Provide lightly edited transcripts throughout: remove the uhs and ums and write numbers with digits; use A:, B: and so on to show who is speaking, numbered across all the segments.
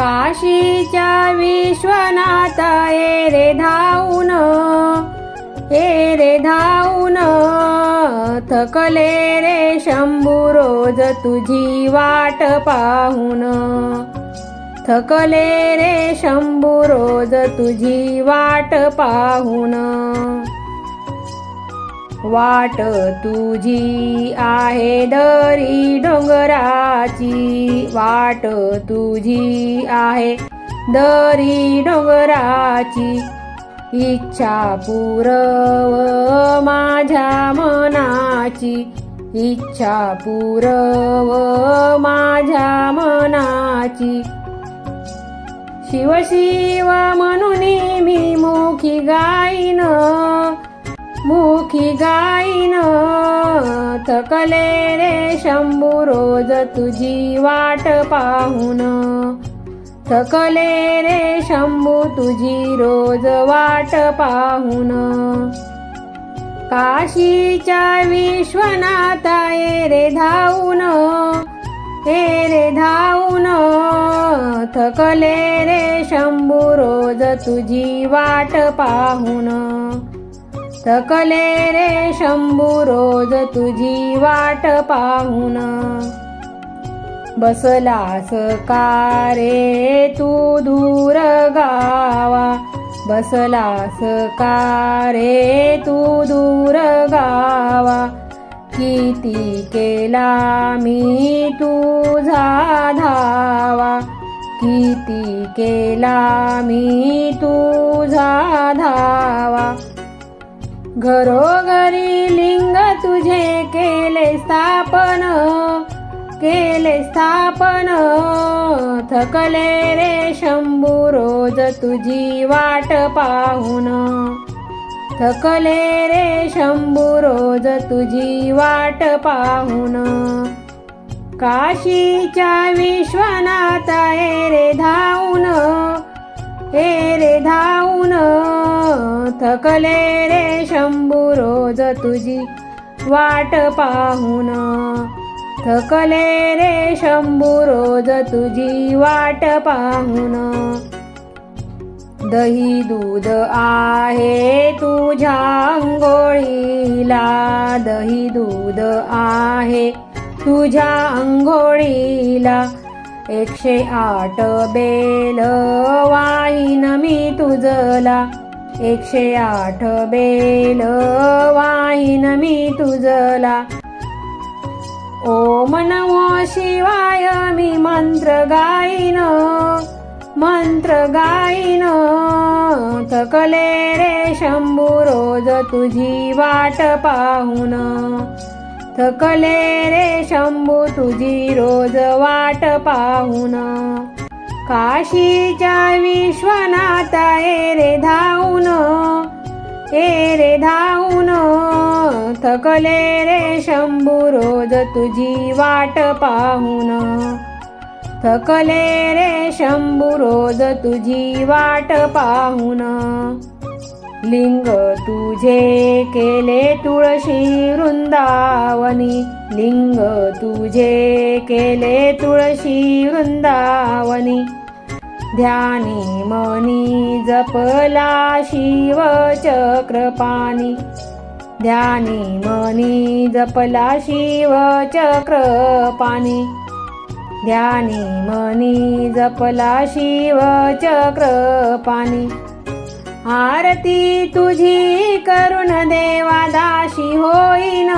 A: काशीच्या विश्वनाथा ये रे धावून, ये रे धावून, थकले रे शंभू रोज तुझी वाट पाहून, थकले रे शंभू रोज तुझी वाट पाहून. वाट तुझी आहे दरी डोंगराची, वाट तुझी आहे दरी डोंगराची, इच्छा पुरव माझ्या मनाची, इच्छा पुरव माझ्या मनाची. शिव शिव म्हणून मी मुखी गाईन, मुखी गाईन, थकले रे शंभू रोज तुझी वाट पाहून, थकले रे शंभू तुझी रोज वाट पाहून. काशीच्या विश्वनाथा ये रे धावून, ये रे धावून, थकले रे शंभू रोज तुझी वाट पाहून, थकले रे शंभू रोज तुझी वाट पाहून. बसलास का रे तू दूर गावा, बसलास का रे तू दूर गावा, किती केला मी तुझा धावा, किती केला मी तुझा धावा. घरोघरी लिंग तुझे केले स्थापन, केले स्थापन, थकले रे शंभू रोज तुझी वाट पाहून, थकले रे शंभू रोज तुझी वाट पाहून. काशीच्या विश्वनाथा ये रे धावून, ये रे धावून, थकले रे शंभू रोज तुझी वाट पाहून, थकले रे शंभू रोज तुझी वाट पाहून. दही दूध आहे तुझ्या अंघोळीला, दही दूध आहे तुझ्या अंघोळीला, 108 बेल वाहीन मी तुझला, 108 बेल वाहीन मी तुझला. ओम नमो शिवाय मी मंत्र गाईन, मंत्र गाईन, थकले रे शंभू रोज तुझी वाट पाहून, थकले रे शंभू तुझी रोज वाट पाहून. काशीच्या विश्वनाथा ये रे धावून, ये रे धावून, थकले रे शंभू रोज तुझी वाट पाहून, थकले रे शंभू रोज तुझी वाट पाहून. लिंग तुझे केले तुळशी वृंदावनी, लिंग तुझे केले तुळशी वृंदावनी, ध्यानी मनी जपला शिव चक्रपाणी, ध्यानी मनी जपला शिव चक्रपाणी, ध्यानी मनी जपला शिव चक्रपाणी. आरती तुझी करुण देवा दासी होईन,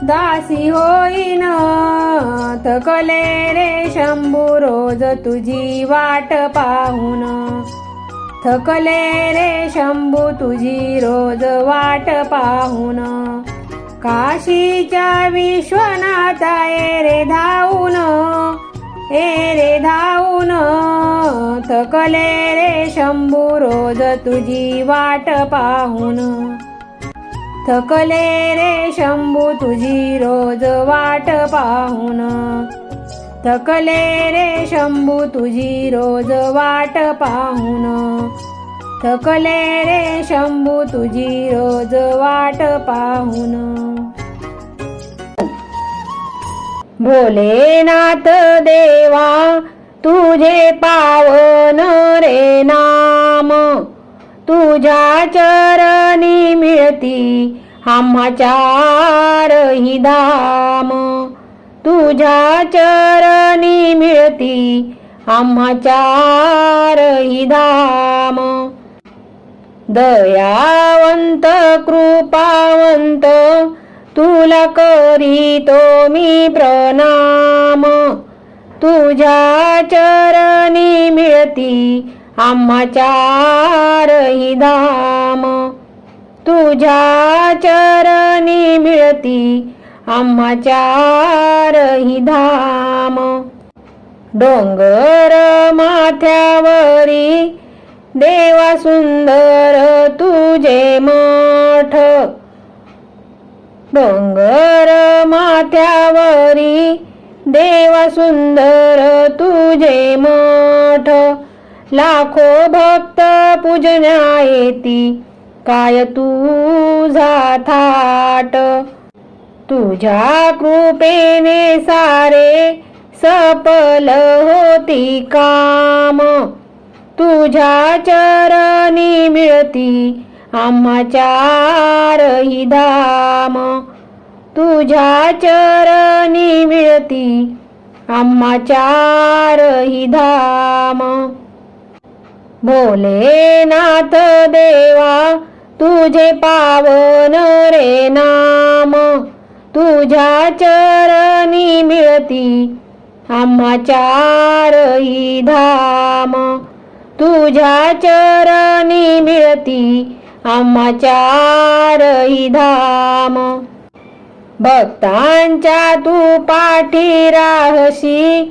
A: दासी होईन, थकले रे शंभू रोज तुझी वाट पाहून, थकले रे शंभू तुझी रोज वाट पाहून. काशीच्या विश्वनाथा ये रे धावून, ये रे धावून, थकले रे शंभू रोज तुझी वाट पाहून, थकले रे शंभू तुझी रोज वाट पाहून, थकले रे शंभू तुझी रोज वाट पाहून, थकले रे शंभू तुझी रोज वाट पाहून. भोलेनाथ देवा तुझे पावन रे नाम, तुझ्या चरणी मिळती आम्हा चारही धाम, तुझ्या चरणी मिळती आम्हा चारही धाम. दयावंत कृपावंत तुला करीतो मी प्रणाम, तुझ्या चरणी मिळती आम्हा चारही धाम, तुझ्या चरणी मिळती आम्हा चारही धाम. डोंगर माथ्यावरी देवा सुंदर तुझे मठ, डोंगर माथ्यावरी देवा सुंदर तुझे मठ. लाखो भक्त पूजन्या येती काय तुझा थाट, तुझ्या कृपेने सारे सफल होती काम, तुझ्या चरणी मिळती आम्हा चारही धाम, तुझ्या चरणी मिळती आम्हा चारही धाम. भोलेनाथ देवा तुझे पावन रे नाम, तुझ्या चरणी मिळती आम्हा चारही धाम, तुझ्या चरणी मिळती आम्हा चारही धाम. भक्तांच्या तू पाठी राहशी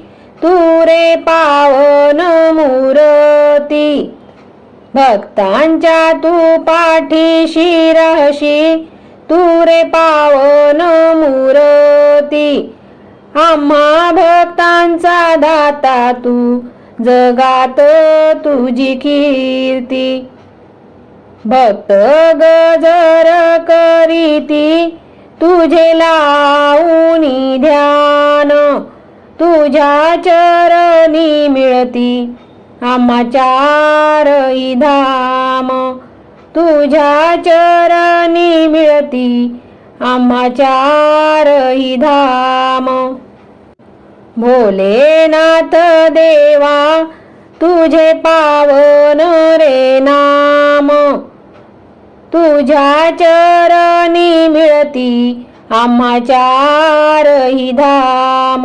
A: तू रे पावन मूर्ती, भक्तांच्या तू पाठीशी राहशी तू रे पावन मूर्ती. आम्हा भक्तांचा दाता तू जगात तुझी कीर्ती, भक्त गजर करीती तुझे लावूनी ध्यान, तुझ्या चरणी मिळती आम्हा चारही धाम, तुझ्या चरणी मिळती आम्हा चारही धाम. भोलेनाथ देवा तुझे पावन रे नाम, तुझ्या चरणी मिळती आम्हा चारही धाम,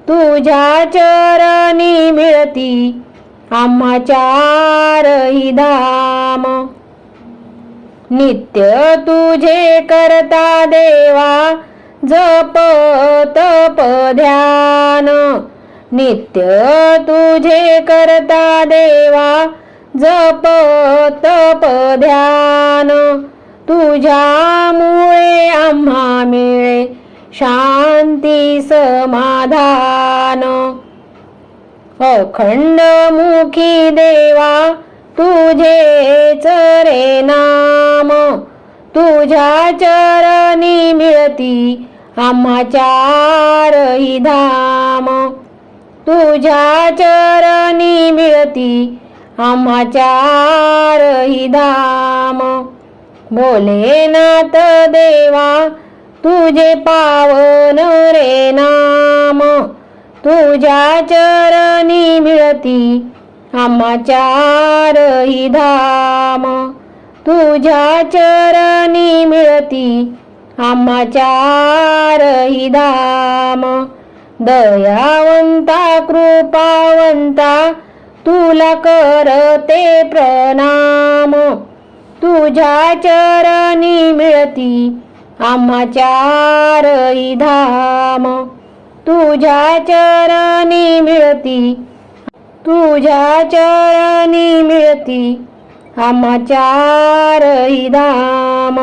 A: तुझ्या चरणी मिळती आम्हा चारही धाम. नित्य तुझे करता देवा जप तप ध्यान, नित्य तुझे करता देवा जप तप ध्यान. तुझ्यामुळे आम्हा मिळे शांती समाधान. अखंड मुखी देवा तुझेच रे नाम, तुझ्या चरणी मिळती आम्हा चारही धाम, तुझ्या चरणी मिळती आम्हा चारही धाम. भोलेनाथ देवा तुझे पावन रे नाम, तुझ्या चरणी मिळती आम्हा चारही धाम, तुझ्या चरणी मिळती आम्हा चारही धाम. दयावंता कृपावंता तुला करते प्रणाम, तुझ्या चरणी मिळती आम्हा चारही धाम, तुझ्या चरणी मिळती, तुझ्या चरणी मिळती आम्हा चारही धाम.